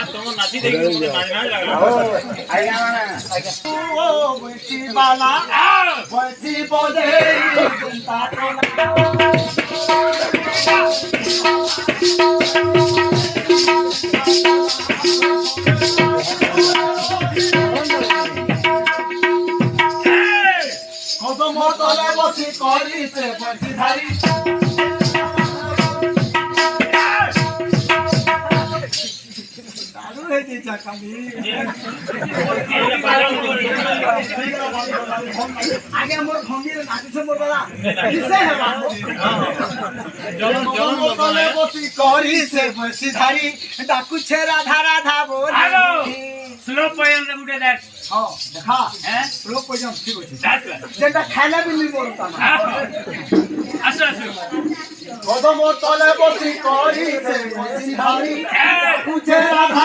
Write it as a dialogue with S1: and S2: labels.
S1: তোমার নাচি দেখি মনে নাচ নাচ লাগলো
S2: আইগা মানে ও বইছি বালা বইছি বদে চিন্তা কদম তলে বসি করিছে বসি ধারি দারু হইছে চাকানি আগে মোর ভঙ্গির নাচিছে মোর বাবা কিসে হেবা কদম তলে বসি করিছে বসি ধারি ডাকুছে রাধা রাধা বলি
S1: স্লো পয়েন্ট উঠে দেখ
S2: হ্যাঁ দেখা
S1: হ্যাঁ
S2: লোক পর্যন্ত ঠিক আছে
S1: দেখ
S2: যেটা খেলা বিলি বলতাম
S1: আসো আসো
S2: কদম তলে বসি করিছে বসি ধারি ডাকুছে রাধা